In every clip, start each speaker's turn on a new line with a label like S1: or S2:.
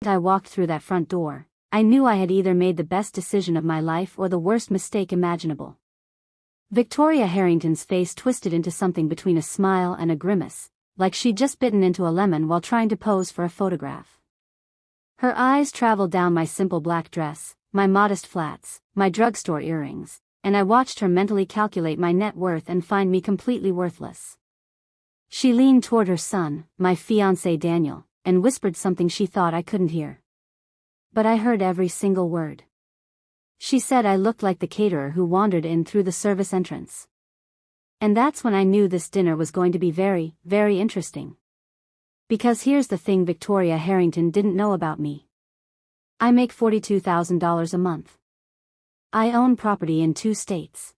S1: I walked through that front door, I knew I had either made the best decision of my life or the worst mistake imaginable. Victoria Harrington's face twisted into something between a smile and a grimace, like she'd just bitten into a lemon while trying to pose for a photograph. Her eyes traveled down my simple black dress, my modest flats, my drugstore earrings, and I watched her mentally calculate my net worth and find me completely worthless. She leaned toward her son, my fiancé Daniel, and whispered something she thought I couldn't hear. But I heard every single word. She said I looked like the caterer who wandered in through the service entrance. And that's when I knew this dinner was going to be very, very interesting. Because here's the thing Victoria Harrington didn't know about me. I make $42,000 a month. I own property in 2 states.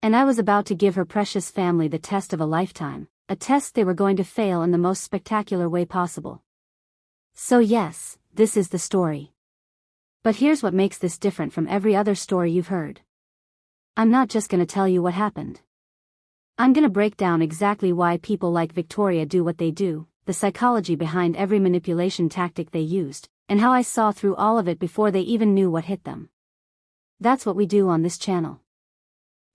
S1: And I was about to give her precious family the test of a lifetime, a test they were going to fail in the most spectacular way possible. So yes, this is the story. But here's what makes this different from every other story you've heard. I'm not just gonna tell you what happened. I'm gonna break down exactly why people like Victoria do what they do, the psychology behind every manipulation tactic they used, and how I saw through all of it before they even knew what hit them. That's what we do on this channel.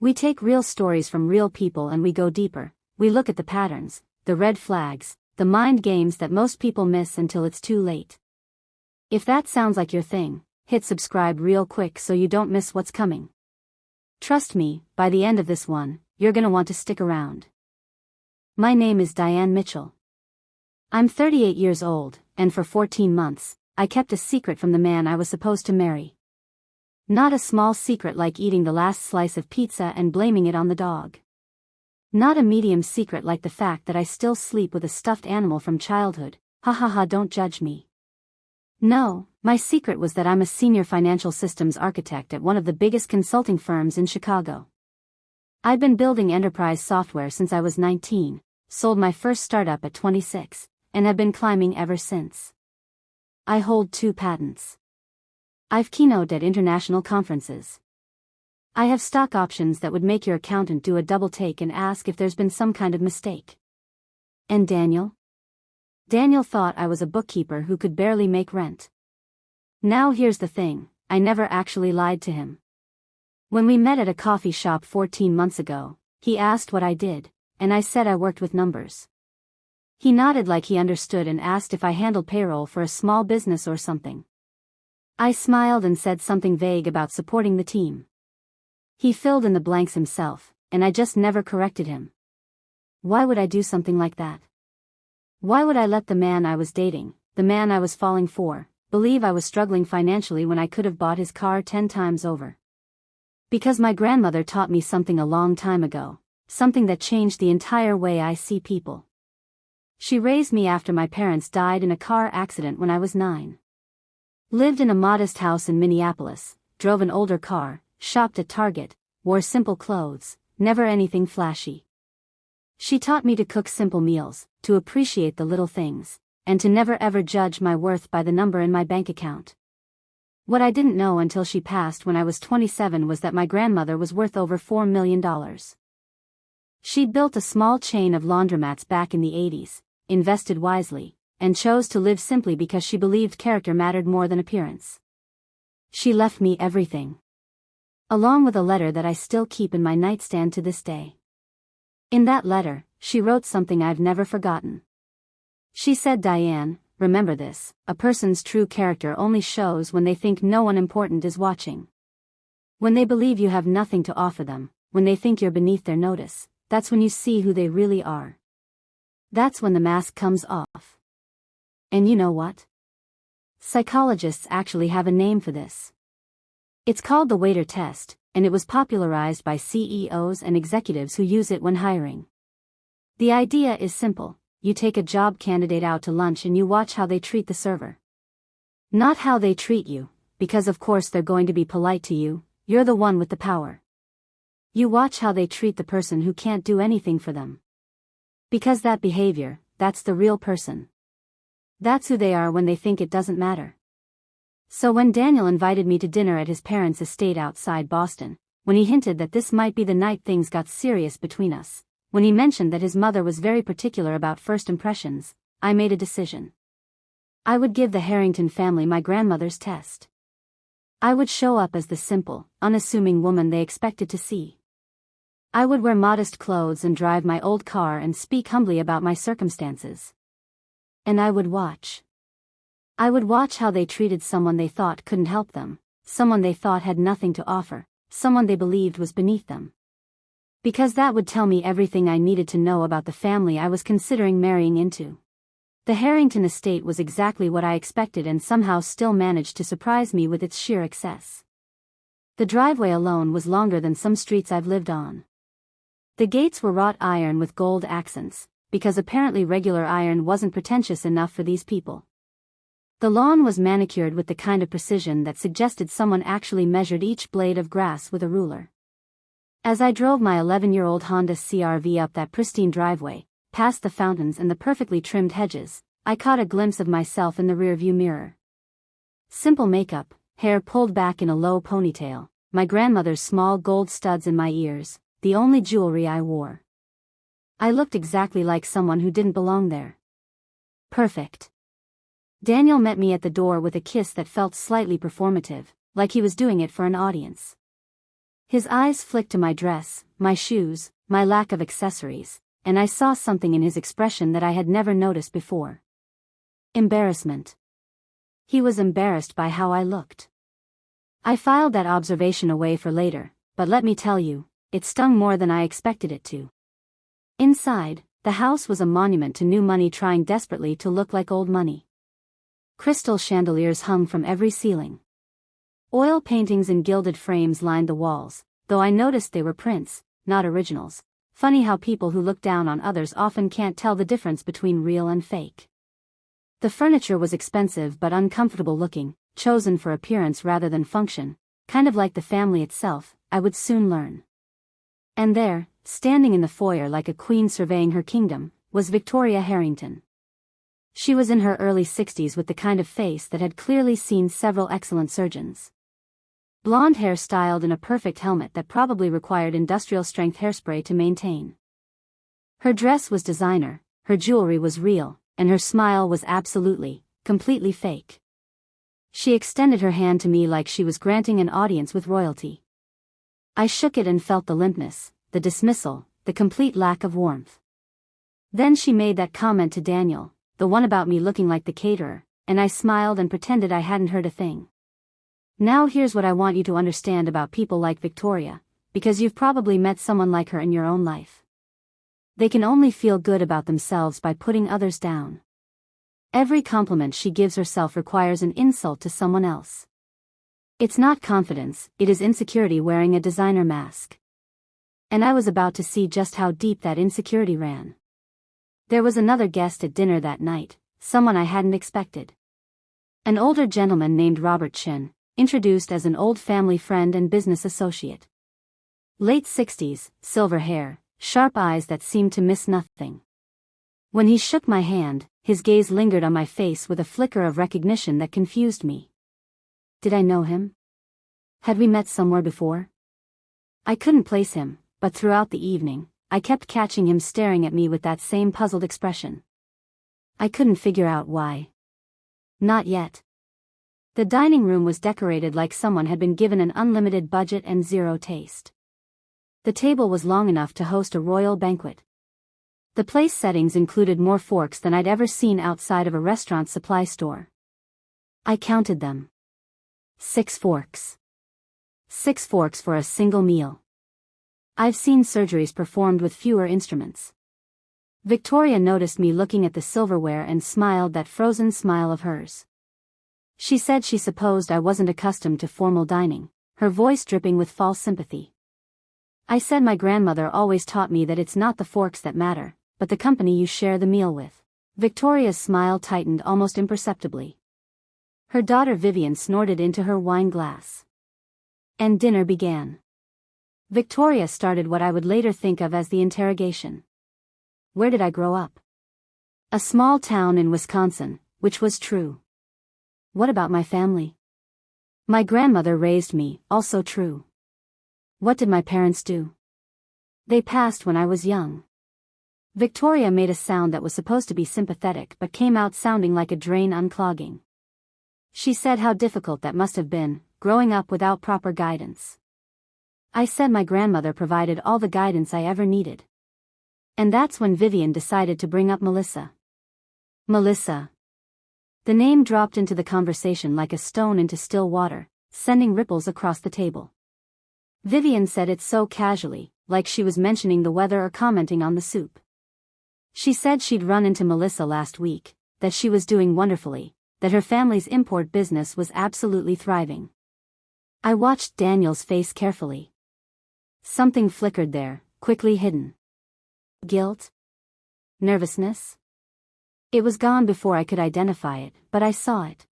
S1: We take real stories from real people and we go deeper. We look at the patterns, the red flags, the mind games that most people miss until it's too late. If that sounds like your thing, hit subscribe real quick so you don't miss what's coming. Trust me, by the end of this one, you're gonna want to stick around. My name is Diane Mitchell. I'm 38 years old, and for 14 months, I kept a secret from the man I was supposed to marry. Not a small secret like eating the last slice of pizza and blaming it on the dog. Not a medium secret like the fact that I still sleep with a stuffed animal from childhood. Ha ha ha, don't judge me. No, my secret was that I'm a senior financial systems architect at one of the biggest consulting firms in Chicago. I've been building enterprise software since I was 19, sold my first startup at 26, and have been climbing ever since. I hold 2 patents. I've keynoted at international conferences. I have stock options that would make your accountant do a double take and ask if there's been some kind of mistake. And Daniel? Daniel thought I was a bookkeeper who could barely make rent. Now here's the thing, I never actually lied to him. When we met at a coffee shop 14 months ago, he asked what I did, and I said I worked with numbers. He nodded like he understood and asked if I handled payroll for a small business or something. I smiled and said something vague about supporting the team. He filled in the blanks himself, and I just never corrected him. Why would I do something like that? Why would I let the man I was dating, the man I was falling for, believe I was struggling financially when I could have bought his car 10 times over? Because my grandmother taught me something a long time ago, something that changed the entire way I see people. She raised me after my parents died in a car accident when I was 9. Lived in a modest house in Minneapolis, drove an older car, shopped at Target, wore simple clothes, never anything flashy. She taught me to cook simple meals, to appreciate the little things, and to never ever judge my worth by the number in my bank account. What I didn't know until she passed when I was 27 was that my grandmother was worth over $4 million. She'd built a small chain of laundromats back in the 80s, invested wisely, and chose to live simply because she believed character mattered more than appearance. She left me everything. Along with a letter that I still keep in my nightstand to this day. In that letter, she wrote something I've never forgotten. She said, "Diane, remember this, a person's true character only shows when they think no one important is watching. When they believe you have nothing to offer them, when they think you're beneath their notice, that's when you see who they really are. That's when the mask comes off." And you know what? Psychologists actually have a name for this. It's called the waiter test, and it was popularized by CEOs and executives who use it when hiring. The idea is simple. You take a job candidate out to lunch and you watch how they treat the server. Not how they treat you, because of course they're going to be polite to you, you're the one with the power. You watch how they treat the person who can't do anything for them. Because that behavior, that's the real person. That's who they are when they think it doesn't matter. So when Daniel invited me to dinner at his parents' estate outside Boston, when he hinted that this might be the night things got serious between us, when he mentioned that his mother was very particular about first impressions, I made a decision. I would give the Harrington family my grandmother's test. I would show up as the simple, unassuming woman they expected to see. I would wear modest clothes and drive my old car and speak humbly about my circumstances. And I would watch. I would watch how they treated someone they thought couldn't help them, someone they thought had nothing to offer, someone they believed was beneath them. Because that would tell me everything I needed to know about the family I was considering marrying into. The Harrington estate was exactly what I expected and somehow still managed to surprise me with its sheer excess. The driveway alone was longer than some streets I've lived on. The gates were wrought iron with gold accents, because apparently regular iron wasn't pretentious enough for these people. The lawn was manicured with the kind of precision that suggested someone actually measured each blade of grass with a ruler. As I drove my 11-year-old Honda CR-V up that pristine driveway, past the fountains and the perfectly trimmed hedges, I caught a glimpse of myself in the rearview mirror. Simple makeup, hair pulled back in a low ponytail, my grandmother's small gold studs in my ears, the only jewelry I wore. I looked exactly like someone who didn't belong there. Perfect. Daniel met me at the door with a kiss that felt slightly performative, like he was doing it for an audience. His eyes flicked to my dress, my shoes, my lack of accessories, and I saw something in his expression that I had never noticed before. Embarrassment. He was embarrassed by how I looked. I filed that observation away for later, but let me tell you, it stung more than I expected it to. Inside, the house was a monument to new money trying desperately to look like old money. Crystal chandeliers hung from every ceiling. Oil paintings in gilded frames lined the walls, though I noticed they were prints, not originals. Funny how people who look down on others often can't tell the difference between real and fake. The furniture was expensive but uncomfortable looking, chosen for appearance rather than function, kind of like the family itself, I would soon learn. And there, standing in the foyer like a queen surveying her kingdom, was Victoria Harrington. She was in her early 60s with the kind of face that had clearly seen several excellent surgeons. Blonde hair styled in a perfect helmet that probably required industrial-strength hairspray to maintain. Her dress was designer, her jewelry was real, and her smile was absolutely, completely fake. She extended her hand to me like she was granting an audience with royalty. I shook it and felt the limpness, the dismissal, the complete lack of warmth. Then she made that comment to Daniel, the one about me looking like the caterer, and I smiled and pretended I hadn't heard a thing. Now here's what I want you to understand about people like Victoria, because you've probably met someone like her in your own life. They can only feel good about themselves by putting others down. Every compliment she gives herself requires an insult to someone else. It's not confidence, it is insecurity wearing a designer mask. And I was about to see just how deep that insecurity ran. There was another guest at dinner that night, someone I hadn't expected. An older gentleman named Robert Chin, introduced as an old family friend and business associate. Late 60s, silver hair, sharp eyes that seemed to miss nothing. When he shook my hand, his gaze lingered on my face with a flicker of recognition that confused me. Did I know him? Had we met somewhere before? I couldn't place him, but throughout the evening, I kept catching him staring at me with that same puzzled expression. I couldn't figure out why. Not yet. The dining room was decorated like someone had been given an unlimited budget and zero taste. The table was long enough to host a royal banquet. The place settings included more forks than I'd ever seen outside of a restaurant supply store. I counted them. 6 forks. 6 forks for a single meal. I've seen surgeries performed with fewer instruments. Victoria noticed me looking at the silverware and smiled that frozen smile of hers. She said she supposed I wasn't accustomed to formal dining, her voice dripping with false sympathy. I said my grandmother always taught me that it's not the forks that matter, but the company you share the meal with. Victoria's smile tightened almost imperceptibly. Her daughter Vivian snorted into her wine glass. And dinner began. Victoria started what I would later think of as the interrogation. Where did I grow up? A small town in Wisconsin, which was true. What about my family? My grandmother raised me, also true. What did my parents do? They passed when I was young. Victoria made a sound that was supposed to be sympathetic but came out sounding like a drain unclogging. She said how difficult that must have been, growing up without proper guidance. I said my grandmother provided all the guidance I ever needed. And that's when Vivian decided to bring up Melissa. Melissa. The name dropped into the conversation like a stone into still water, sending ripples across the table. Vivian said it so casually, like she was mentioning the weather or commenting on the soup. She said she'd run into Melissa last week, that she was doing wonderfully, that her family's import business was absolutely thriving. I watched Daniel's face carefully. Something flickered there, quickly hidden. Guilt? Nervousness? It was gone before I could identify it, but I saw it.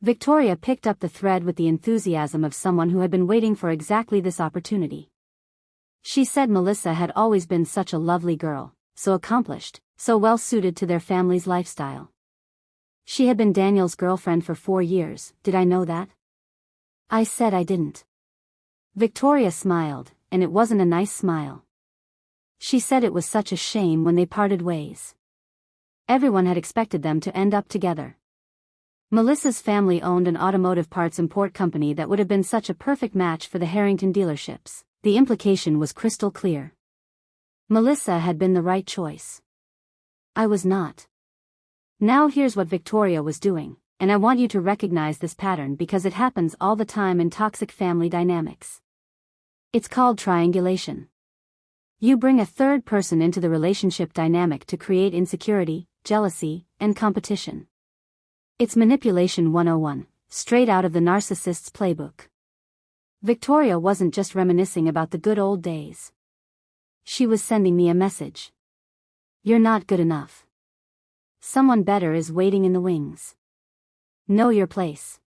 S1: Victoria picked up the thread with the enthusiasm of someone who had been waiting for exactly this opportunity. She said Melissa had always been such a lovely girl, so accomplished, so well suited to their family's lifestyle. She had been Daniel's girlfriend for 4 years, did I know that? I said I didn't. Victoria smiled, and it wasn't a nice smile. She said it was such a shame when they parted ways. Everyone had expected them to end up together. Melissa's family owned an automotive parts import company that would have been such a perfect match for the Harrington dealerships. The implication was crystal clear. Melissa had been the right choice. I was not. Now here's what Victoria was doing, and I want you to recognize this pattern because it happens all the time in toxic family dynamics. It's called triangulation. You bring a third person into the relationship dynamic to create insecurity, jealousy, and competition. It's manipulation 101, straight out of the narcissist's playbook. Victoria wasn't just reminiscing about the good old days. She was sending me a message. You're not good enough. Someone better is waiting in the wings. Know your place.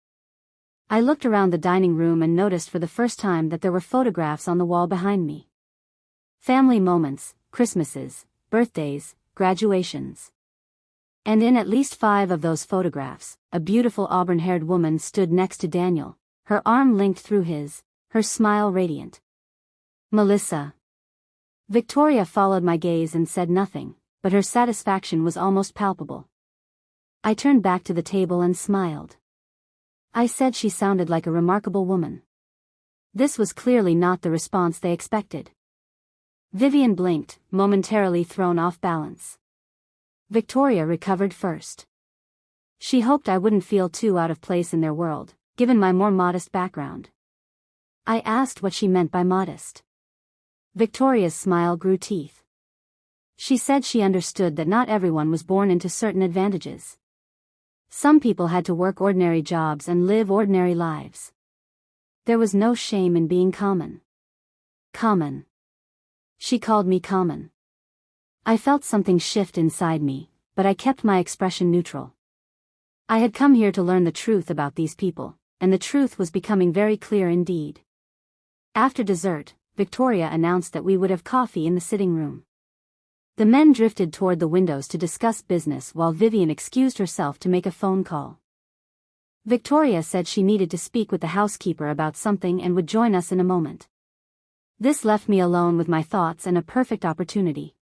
S1: I looked around the dining room and noticed for the first time that there were photographs on the wall behind me. Family moments, Christmases, birthdays, graduations. And in at least 5 of those photographs, a beautiful auburn-haired woman stood next to Daniel, her arm linked through his, her smile radiant. Melissa. Victoria followed my gaze and said nothing, but her satisfaction was almost palpable. I turned back to the table and smiled. I said she sounded like a remarkable woman. This was clearly not the response they expected. Vivian blinked, momentarily thrown off balance. Victoria recovered first. She hoped I wouldn't feel too out of place in their world, given my more modest background. I asked what she meant by modest. Victoria's smile grew teeth. She said she understood that not everyone was born into certain advantages. Some people had to work ordinary jobs and live ordinary lives. There was no shame in being common. Common. She called me common. I felt something shift inside me, but I kept my expression neutral. I had come here to learn the truth about these people, and the truth was becoming very clear indeed. After dessert, Victoria announced that we would have coffee in the sitting room. The men drifted toward the windows to discuss business while Vivian excused herself to make a phone call. Victoria said she needed to speak with the housekeeper about something and would join us in a moment. This left me alone with my thoughts and a perfect opportunity.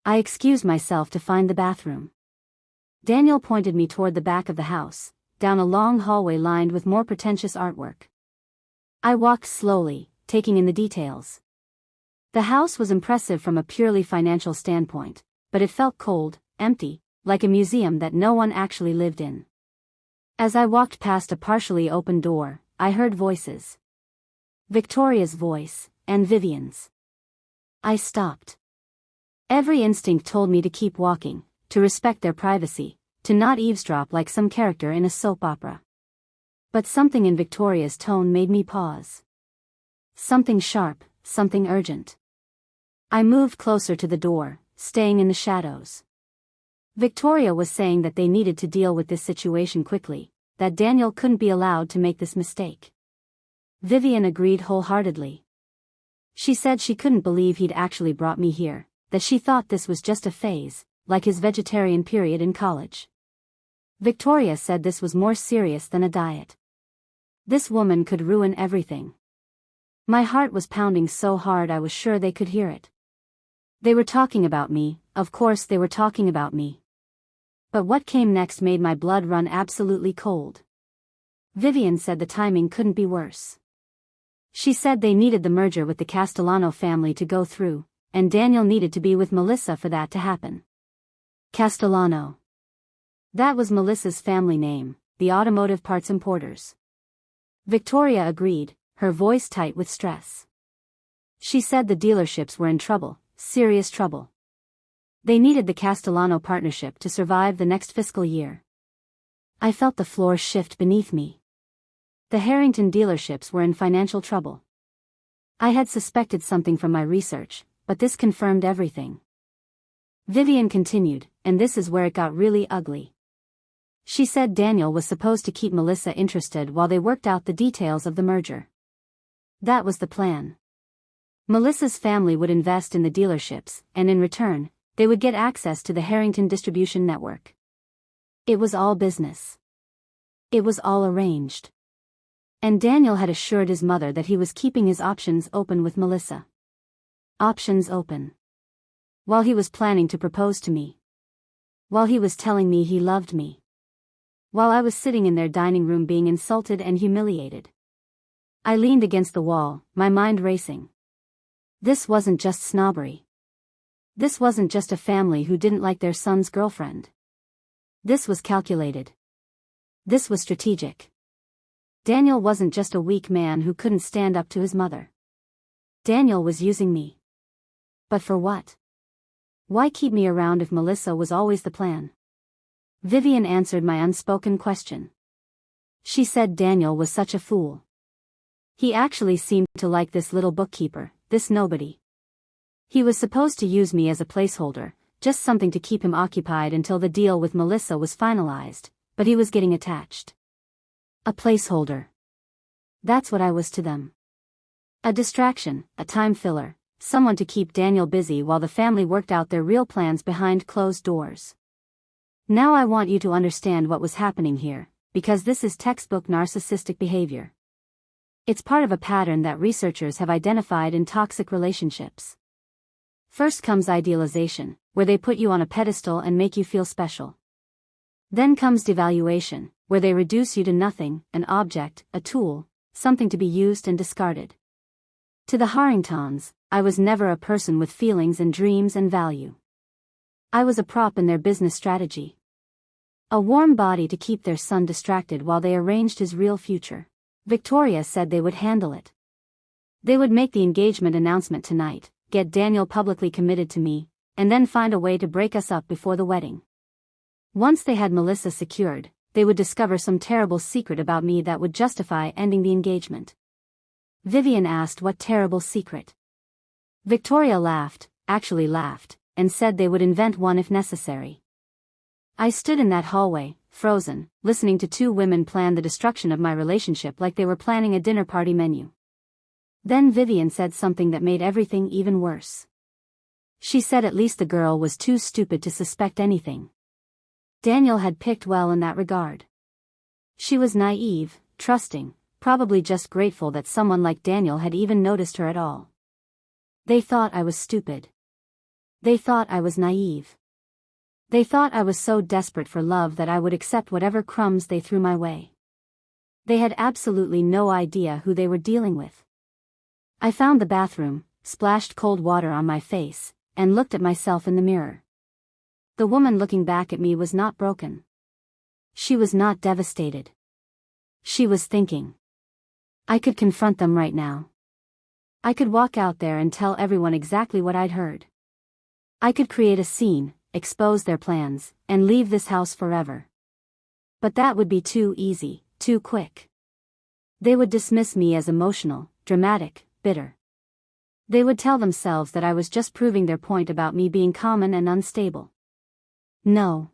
S1: I excused myself to find the bathroom. Daniel pointed me toward the back of the house, down a long hallway lined with more pretentious artwork. I walked slowly, taking in the details. The house was impressive from a purely financial standpoint, but it felt cold, empty, like a museum that no one actually lived in. As I walked past a partially open door, I heard voices. Victoria's voice, and Vivian's. I stopped. Every instinct told me to keep walking, to respect their privacy, to not eavesdrop like some character in a soap opera. But something in Victoria's tone made me pause. Something sharp, something urgent. I moved closer to the door, staying in the shadows. Victoria was saying that they needed to deal with this situation quickly, that Daniel couldn't be allowed to make this mistake. Vivian agreed wholeheartedly. She said she couldn't believe he'd actually brought me here, that she thought this was just a phase, like his vegetarian period in college. Victoria said this was more serious than a diet. This woman could ruin everything. My heart was pounding so hard I was sure they could hear it. They were talking about me, of course they were talking about me. But what came next made my blood run absolutely cold. Vivian said the timing couldn't be worse. She said they needed the merger with the Castellano family to go through, and Daniel needed to be with Melissa for that to happen. Castellano. That was Melissa's family name, the automotive parts importers. Victoria agreed, her voice tight with stress. She said the dealerships were in trouble, serious trouble. They needed the Castellano partnership to survive the next fiscal year. I felt the floor shift beneath me. The Harrington dealerships were in financial trouble. I had suspected something from my research, but this confirmed everything. Vivian continued, and this is where it got really ugly. She said Daniel was supposed to keep Melissa interested while they worked out the details of the merger. That was the plan. Melissa's family would invest in the dealerships, and in return, they would get access to the Harrington distribution network. It was all business. It was all arranged. And Daniel had assured his mother that he was keeping his options open with Melissa. Options open. While he was planning to propose to me. While he was telling me he loved me. While I was sitting in their dining room being insulted and humiliated. I leaned against the wall, my mind racing. This wasn't just snobbery. This wasn't just a family who didn't like their son's girlfriend. This was calculated. This was strategic. Daniel wasn't just a weak man who couldn't stand up to his mother. Daniel was using me. But for what? Why keep me around if Melissa was always the plan? Vivian answered my unspoken question. She said Daniel was such a fool. He actually seemed to like this little bookkeeper, this nobody. He was supposed to use me as a placeholder, just something to keep him occupied until the deal with Melissa was finalized, but he was getting attached. A placeholder. That's what I was to them. A distraction, a time filler, someone to keep Daniel busy while the family worked out their real plans behind closed doors. Now I want you to understand what was happening here, because this is textbook narcissistic behavior. It's part of a pattern that researchers have identified in toxic relationships. First comes idealization, where they put you on a pedestal and make you feel special. Then comes devaluation, where they reduce you to nothing, an object, a tool, something to be used and discarded. To the Harringtons, I was never a person with feelings and dreams and value. I was a prop in their business strategy. A warm body to keep their son distracted while they arranged his real future. Victoria said they would handle it. They would make the engagement announcement tonight, get Daniel publicly committed to me, and then find a way to break us up before the wedding. Once they had Melissa secured, they would discover some terrible secret about me that would justify ending the engagement. Vivian asked what terrible secret. Victoria laughed, actually laughed, and said they would invent one if necessary. I stood in that hallway, frozen, listening to two women plan the destruction of my relationship like they were planning a dinner party menu. Then Vivian said something that made everything even worse. She said at least the girl was too stupid to suspect anything. Daniel had picked well in that regard. She was naive, trusting, probably just grateful that someone like Daniel had even noticed her at all. They thought I was stupid. They thought I was naive. They thought I was so desperate for love that I would accept whatever crumbs they threw my way. They had absolutely no idea who they were dealing with. I found the bathroom, splashed cold water on my face, and looked at myself in the mirror. The woman looking back at me was not broken. She was not devastated. She was thinking. I could confront them right now. I could walk out there and tell everyone exactly what I'd heard. I could create a scene, expose their plans, and leave this house forever. But that would be too easy, too quick. They would dismiss me as emotional, dramatic, bitter. They would tell themselves that I was just proving their point about me being common and unstable. No.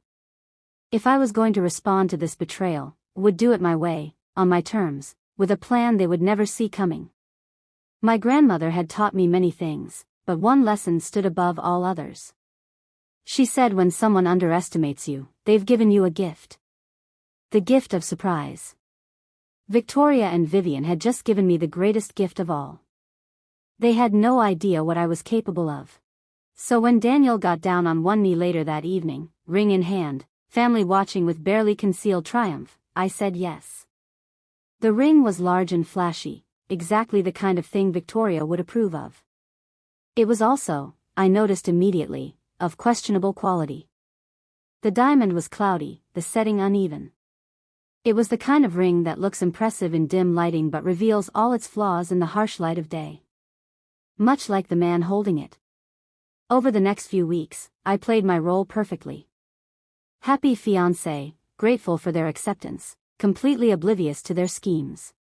S1: If I was going to respond to this betrayal, would do it my way, on my terms, with a plan they would never see coming. My grandmother had taught me many things, but one lesson stood above all others. She said when someone underestimates you, they've given you a gift. The gift of surprise. Victoria and Vivian had just given me the greatest gift of all. They had no idea what I was capable of. So when Daniel got down on one knee later that evening, ring in hand, family watching with barely concealed triumph, I said yes. The ring was large and flashy, exactly the kind of thing Victoria would approve of. It was also, I noticed immediately, of questionable quality. The diamond was cloudy, the setting uneven. It was the kind of ring that looks impressive in dim lighting but reveals all its flaws in the harsh light of day. Much like the man holding it. Over the next few weeks, I played my role perfectly. Happy fiancé, grateful for their acceptance, completely oblivious to their schemes.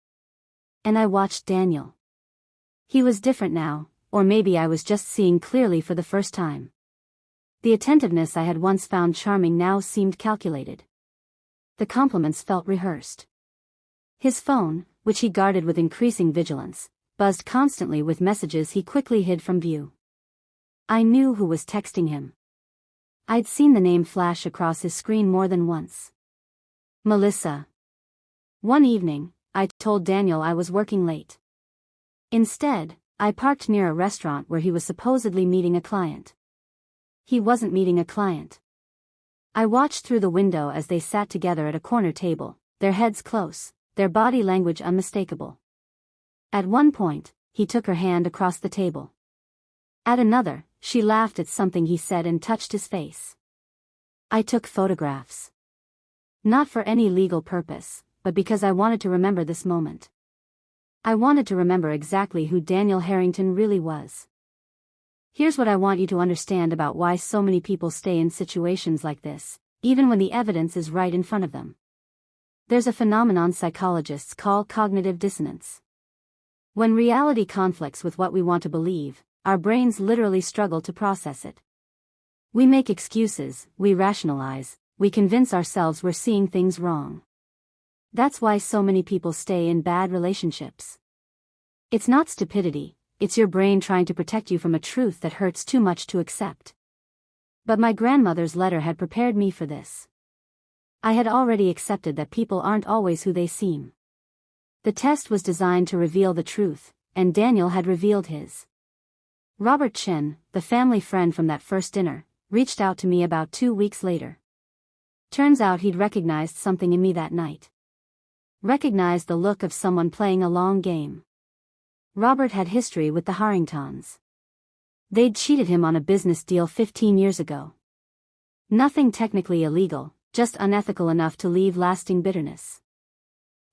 S1: And I watched Daniel. He was different now, or maybe I was just seeing clearly for the first time. The attentiveness I had once found charming now seemed calculated. The compliments felt rehearsed. His phone, which he guarded with increasing vigilance, buzzed constantly with messages he quickly hid from view. I knew who was texting him. I'd seen the name flash across his screen more than once. Melissa. One evening, I told Daniel I was working late. Instead, I parked near a restaurant where he was supposedly meeting a client. He wasn't meeting a client. I watched through the window as they sat together at a corner table, their heads close, their body language unmistakable. At one point, he took her hand across the table. At another, she laughed at something he said and touched his face. I took photographs. Not for any legal purpose, but because I wanted to remember this moment. I wanted to remember exactly who Daniel Harrington really was. Here's what I want you to understand about why so many people stay in situations like this, even when the evidence is right in front of them. There's a phenomenon psychologists call cognitive dissonance. When reality conflicts with what we want to believe, our brains literally struggle to process it. We make excuses, we rationalize, we convince ourselves we're seeing things wrong. That's why so many people stay in bad relationships. It's not stupidity. It's your brain trying to protect you from a truth that hurts too much to accept. But my grandmother's letter had prepared me for this. I had already accepted that people aren't always who they seem. The test was designed to reveal the truth, and Daniel had revealed his. Robert Chen, the family friend from that first dinner, reached out to me about 2 weeks later. Turns out he'd recognized something in me that night. Recognized the look of someone playing a long game. Robert had history with the Harringtons. They'd cheated him on a business deal 15 years ago. Nothing technically illegal, just unethical enough to leave lasting bitterness.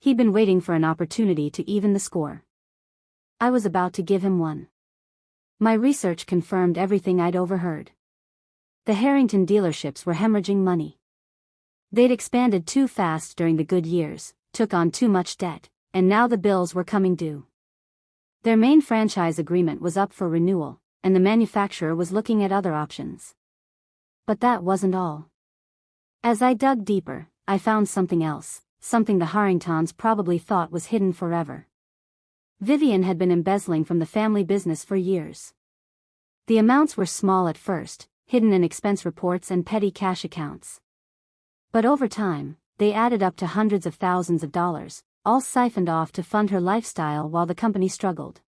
S1: He'd been waiting for an opportunity to even the score. I was about to give him one. My research confirmed everything I'd overheard. The Harrington dealerships were hemorrhaging money. They'd expanded too fast during the good years, took on too much debt, and now the bills were coming due. Their main franchise agreement was up for renewal, and the manufacturer was looking at other options. But that wasn't all. As I dug deeper, I found something else, something the Harringtons probably thought was hidden forever. Vivian had been embezzling from the family business for years. The amounts were small at first, hidden in expense reports and petty cash accounts. But over time, they added up to hundreds of thousands of dollars, all siphoned off to fund her lifestyle while the company struggled.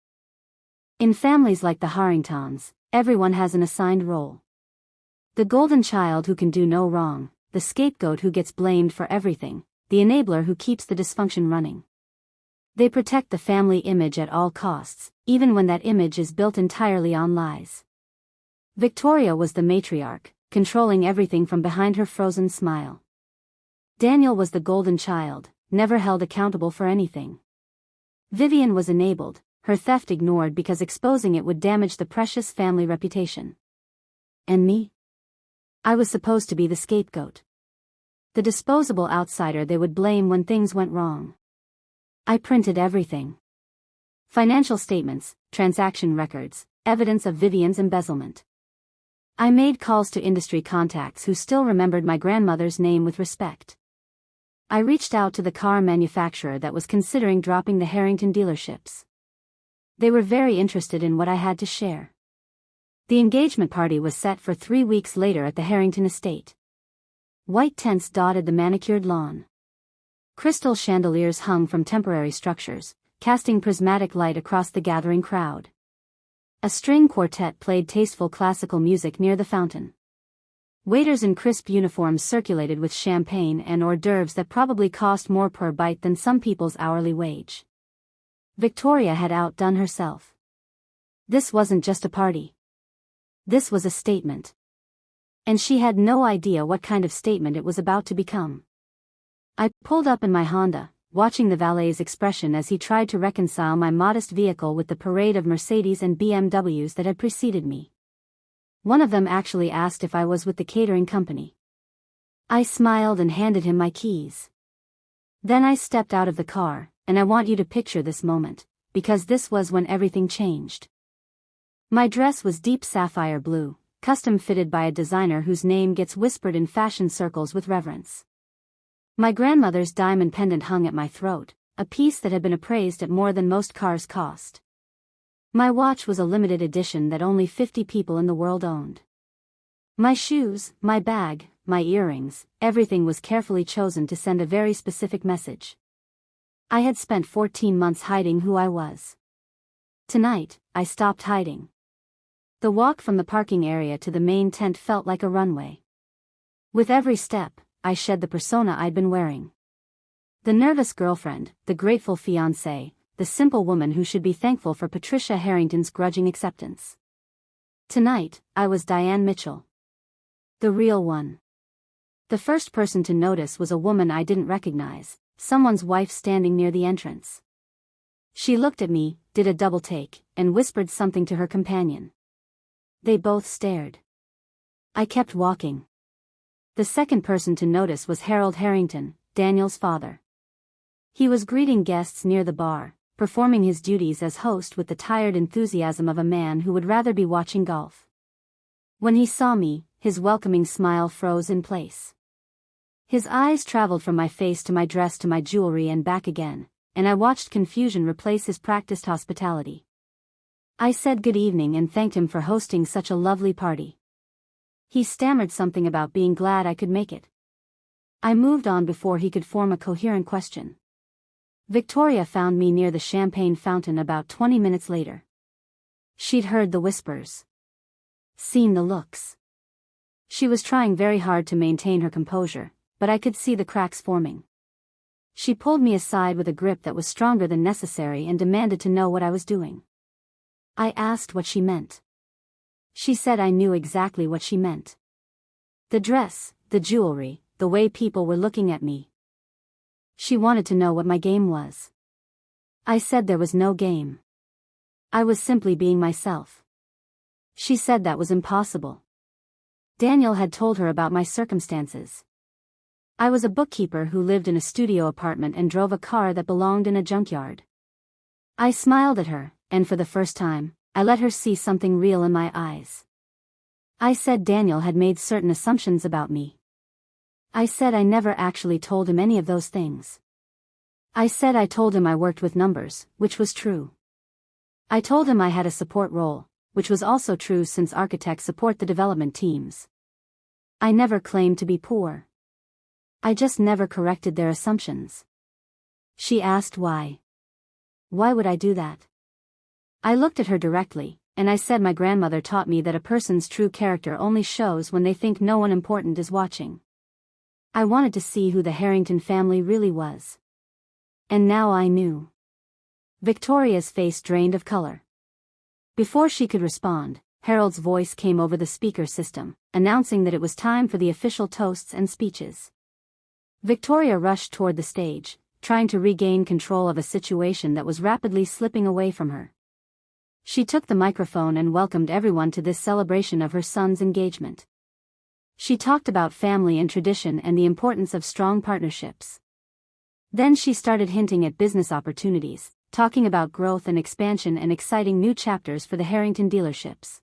S1: In families like the Harringtons, everyone has an assigned role. The golden child who can do no wrong, the scapegoat who gets blamed for everything, the enabler who keeps the dysfunction running. They protect the family image at all costs, even when that image is built entirely on lies. Victoria was the matriarch, controlling everything from behind her frozen smile. Daniel was the golden child, never held accountable for anything. Vivian was enabled, her theft ignored because exposing it would damage the precious family reputation. And me? I was supposed to be the scapegoat. The disposable outsider they would blame when things went wrong. I printed everything. Financial statements, transaction records, evidence of Vivian's embezzlement. I made calls to industry contacts who still remembered my grandmother's name with respect. I reached out to the car manufacturer that was considering dropping the Harrington dealerships. They were very interested in what I had to share. The engagement party was set for 3 weeks later at the Harrington estate. White tents dotted the manicured lawn. Crystal chandeliers hung from temporary structures, casting prismatic light across the gathering crowd. A string quartet played tasteful classical music near the fountain. Waiters in crisp uniforms circulated with champagne and hors d'oeuvres that probably cost more per bite than some people's hourly wage. Victoria had outdone herself. This wasn't just a party. This was a statement. And she had no idea what kind of statement it was about to become. I pulled up in my Honda, watching the valet's expression as he tried to reconcile my modest vehicle with the parade of Mercedes and BMWs that had preceded me. One of them actually asked if I was with the catering company. I smiled and handed him my keys. Then I stepped out of the car, and I want you to picture this moment, because this was when everything changed. My dress was deep sapphire blue, custom fitted by a designer whose name gets whispered in fashion circles with reverence. My grandmother's diamond pendant hung at my throat, a piece that had been appraised at more than most cars cost. My watch was a limited edition that only 50 people in the world owned. My shoes, my bag, my earrings, everything was carefully chosen to send a very specific message. I had spent 14 months hiding who I was. Tonight, I stopped hiding. The walk from the parking area to the main tent felt like a runway. With every step, I shed the persona I'd been wearing. The nervous girlfriend, the grateful fiancé, the simple woman who should be thankful for Patricia Harrington's grudging acceptance. Tonight, I was Diane Mitchell. The real one. The first person to notice was a woman I didn't recognize, someone's wife standing near the entrance. She looked at me, did a double take, and whispered something to her companion. They both stared. I kept walking. The second person to notice was Harold Harrington, Daniel's father. He was greeting guests near the bar, performing his duties as host with the tired enthusiasm of a man who would rather be watching golf. When he saw me, his welcoming smile froze in place. His eyes traveled from my face to my dress to my jewelry and back again, and I watched confusion replace his practiced hospitality. I said good evening and thanked him for hosting such a lovely party. He stammered something about being glad I could make it. I moved on before he could form a coherent question. Victoria found me near the champagne fountain about 20 minutes later. She'd heard the whispers. Seen the looks. She was trying very hard to maintain her composure, but I could see the cracks forming. She pulled me aside with a grip that was stronger than necessary and demanded to know what I was doing. I asked what she meant. She said I knew exactly what she meant. The dress, the jewelry, the way people were looking at me. She wanted to know what my game was. I said there was no game. I was simply being myself. She said that was impossible. Daniel had told her about my circumstances. I was a bookkeeper who lived in a studio apartment and drove a car that belonged in a junkyard. I smiled at her, and for the first time, I let her see something real in my eyes. I said Daniel had made certain assumptions about me. I said I never actually told him any of those things. I said I told him I worked with numbers, which was true. I told him I had a support role, which was also true since architects support the development teams. I never claimed to be poor. I just never corrected their assumptions. She asked why. Why would I do that? I looked at her directly, and I said my grandmother taught me that a person's true character only shows when they think no one important is watching. I wanted to see who the Harrington family really was. And now I knew. Victoria's face drained of color. Before she could respond, Harold's voice came over the speaker system, announcing that it was time for the official toasts and speeches. Victoria rushed toward the stage, trying to regain control of a situation that was rapidly slipping away from her. She took the microphone and welcomed everyone to this celebration of her son's engagement. She talked about family and tradition and the importance of strong partnerships. Then she started hinting at business opportunities, talking about growth and expansion and exciting new chapters for the Harrington dealerships.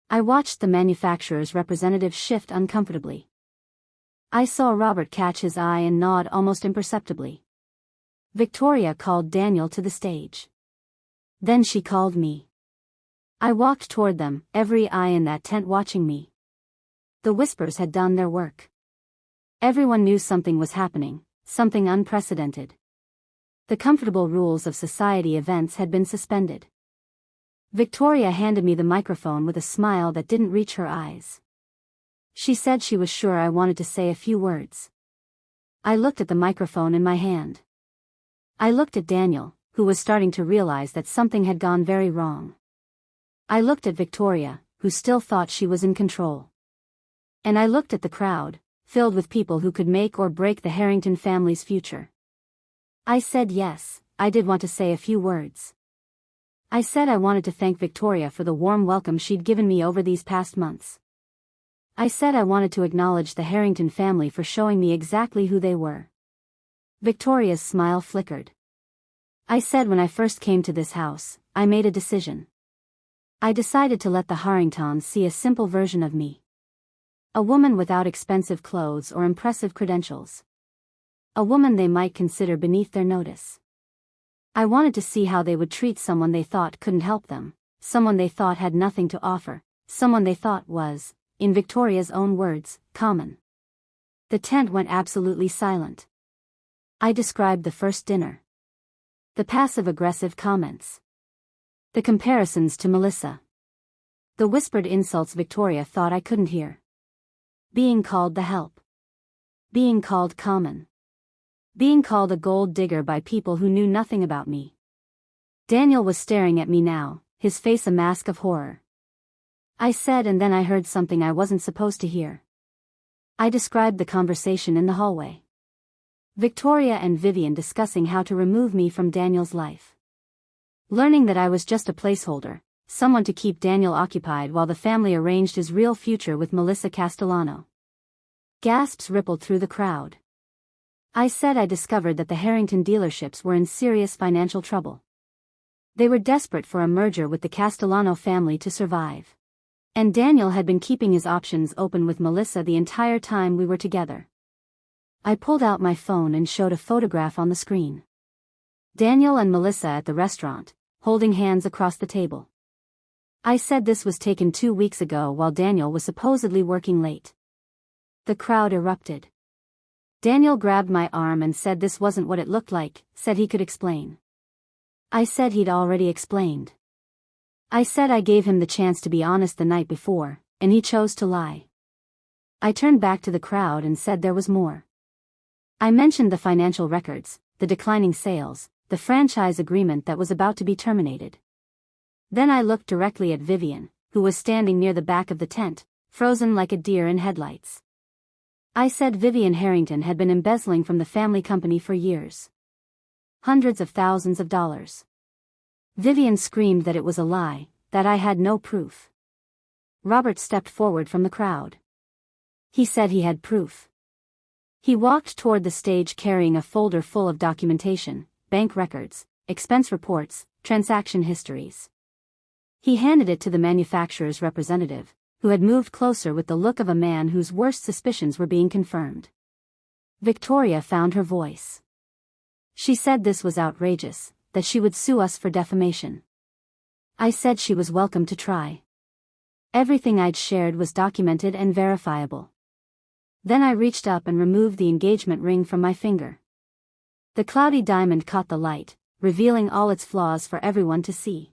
S1: I watched the manufacturer's representative shift uncomfortably. I saw Robert catch his eye and nod almost imperceptibly. Victoria called Daniel to the stage. Then she called me. I walked toward them, every eye in that tent watching me. The whispers had done their work. Everyone knew something was happening, something unprecedented. The comfortable rules of society events had been suspended. Victoria handed me the microphone with a smile that didn't reach her eyes. She said she was sure I wanted to say a few words. I looked at the microphone in my hand. I looked at Daniel, who was starting to realize that something had gone very wrong. I looked at Victoria, who still thought she was in control. And I looked at the crowd, filled with people who could make or break the Harrington family's future. I said yes, I did want to say a few words. I said I wanted to thank Victoria for the warm welcome she'd given me over these past months. I said I wanted to acknowledge the Harrington family for showing me exactly who they were. Victoria's smile flickered. I said when I first came to this house, I made a decision. I decided to let the Harringtons see a simple version of me. A woman without expensive clothes or impressive credentials. A woman they might consider beneath their notice. I wanted to see how they would treat someone they thought couldn't help them, someone they thought had nothing to offer, someone they thought was, in Victoria's own words, common. The tent went absolutely silent. I described the first dinner. The passive-aggressive comments. The comparisons to Melissa. The whispered insults Victoria thought I couldn't hear. Being called the help. Being called common. Being called a gold digger by people who knew nothing about me. Daniel was staring at me now, his face a mask of horror. I said, and then I heard something I wasn't supposed to hear. I described the conversation in the hallway. Victoria and Vivian discussing how to remove me from Daniel's life. Learning that I was just a placeholder, someone to keep Daniel occupied while the family arranged his real future with Melissa Castellano. Gasps rippled through the crowd. I said I discovered that the Harrington dealerships were in serious financial trouble. They were desperate for a merger with the Castellano family to survive. And Daniel had been keeping his options open with Melissa the entire time we were together. I pulled out my phone and showed a photograph on the screen. Daniel and Melissa at the restaurant, holding hands across the table. I said this was taken 2 weeks ago while Daniel was supposedly working late. The crowd erupted. Daniel grabbed my arm and said this wasn't what it looked like, said he could explain. I said he'd already explained. I said I gave him the chance to be honest the night before, and he chose to lie. I turned back to the crowd and said there was more. I mentioned the financial records, the declining sales, the franchise agreement that was about to be terminated. Then I looked directly at Vivian, who was standing near the back of the tent, frozen like a deer in headlights. I said Vivian Harrington had been embezzling from the family company for years. Hundreds of thousands of dollars. Vivian screamed that it was a lie, that I had no proof. Robert stepped forward from the crowd. He said he had proof. He walked toward the stage carrying a folder full of documentation, bank records, expense reports, transaction histories. He handed it to the manufacturer's representative, who had moved closer with the look of a man whose worst suspicions were being confirmed. Victoria found her voice. She said this was outrageous, that she would sue us for defamation. I said she was welcome to try. Everything I'd shared was documented and verifiable. Then I reached up and removed the engagement ring from my finger. The cloudy diamond caught the light, revealing all its flaws for everyone to see.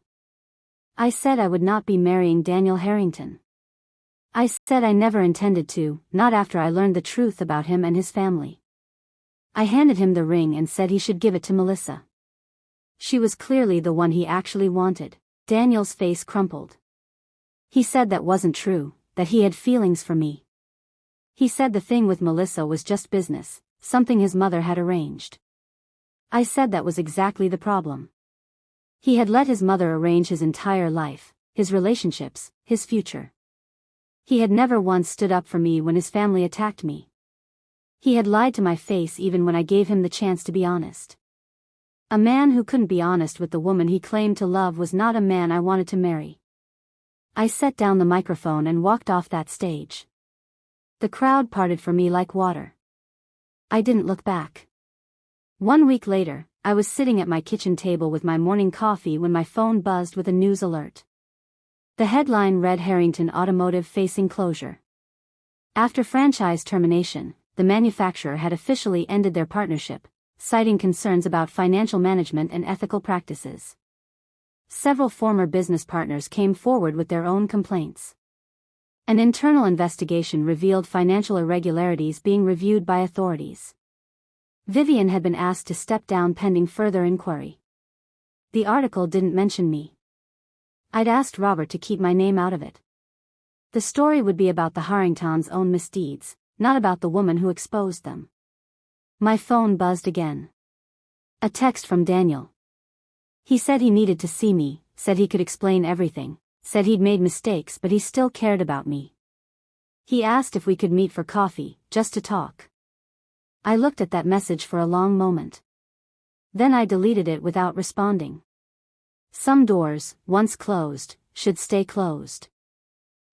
S1: I said I would not be marrying Daniel Harrington. I said I never intended to, not after I learned the truth about him and his family. I handed him the ring and said he should give it to Melissa. She was clearly the one he actually wanted. Daniel's face crumpled. He said that wasn't true, that he had feelings for me. He said the thing with Melissa was just business, something his mother had arranged. I said that was exactly the problem. He had let his mother arrange his entire life, his relationships, his future. He had never once stood up for me when his family attacked me. He had lied to my face even when I gave him the chance to be honest. A man who couldn't be honest with the woman he claimed to love was not a man I wanted to marry. I set down the microphone and walked off that stage. The crowd parted for me like water. I didn't look back. 1 week later, I was sitting at my kitchen table with my morning coffee when my phone buzzed with a news alert. The headline read Harrington Automotive facing closure. After franchise termination, the manufacturer had officially ended their partnership, citing concerns about financial management and ethical practices. Several former business partners came forward with their own complaints. An internal investigation revealed financial irregularities being reviewed by authorities. Vivian had been asked to step down pending further inquiry. The article didn't mention me. I'd asked Robert to keep my name out of it. The story would be about the Harringtons' own misdeeds, not about the woman who exposed them. My phone buzzed again. A text from Daniel. He said he needed to see me, said he could explain everything, said he'd made mistakes but he still cared about me. He asked if we could meet for coffee, just to talk. I looked at that message for a long moment. Then I deleted it without responding. Some doors, once closed, should stay closed.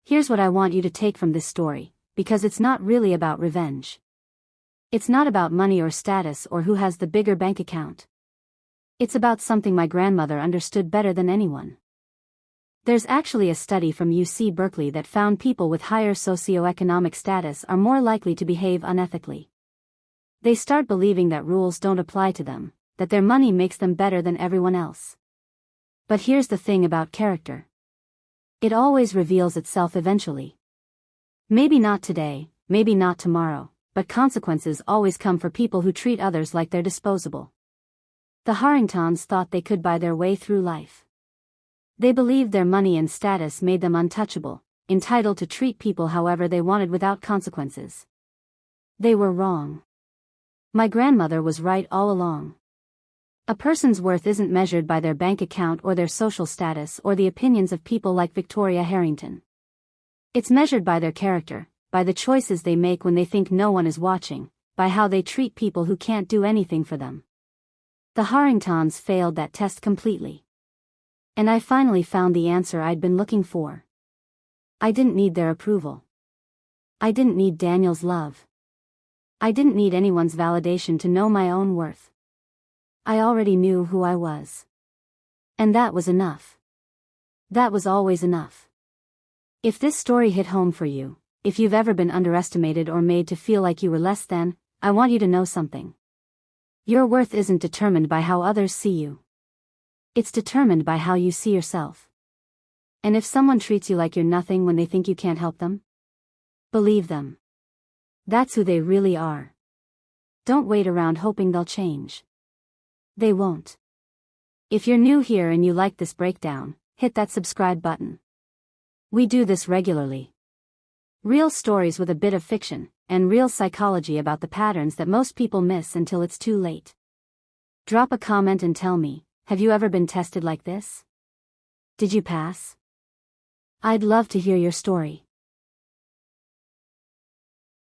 S1: Here's what I want you to take from this story, because it's not really about revenge. It's not about money or status or who has the bigger bank account. It's about something my grandmother understood better than anyone. There's actually a study from UC Berkeley that found people with higher socioeconomic status are more likely to behave unethically. They start believing that rules don't apply to them, that their money makes them better than everyone else. But here's the thing about character. It always reveals itself eventually. Maybe not today, maybe not tomorrow, but consequences always come for people who treat others like they're disposable. The Harringtons thought they could buy their way through life. They believed their money and status made them untouchable, entitled to treat people however they wanted without consequences. They were wrong. My grandmother was right all along. A person's worth isn't measured by their bank account or their social status or the opinions of people like Victoria Harrington. It's measured by their character, by the choices they make when they think no one is watching, by how they treat people who can't do anything for them. The Harringtons failed that test completely. And I finally found the answer I'd been looking for. I didn't need their approval. I didn't need Daniel's love. I didn't need anyone's validation to know my own worth. I already knew who I was. And that was enough. That was always enough. If this story hit home for you, if you've ever been underestimated or made to feel like you were less than, I want you to know something. Your worth isn't determined by how others see you. It's determined by how you see yourself. And if someone treats you like you're nothing when they think you can't help them, believe them. That's who they really are. Don't wait around hoping they'll change. They won't. If you're new here and you like this breakdown, hit that subscribe button. We do this regularly. Real stories with a bit of fiction, and real psychology about the patterns that most people miss until it's too late. Drop a comment and tell me, have you ever been tested like this? Did you pass? I'd love to hear your story.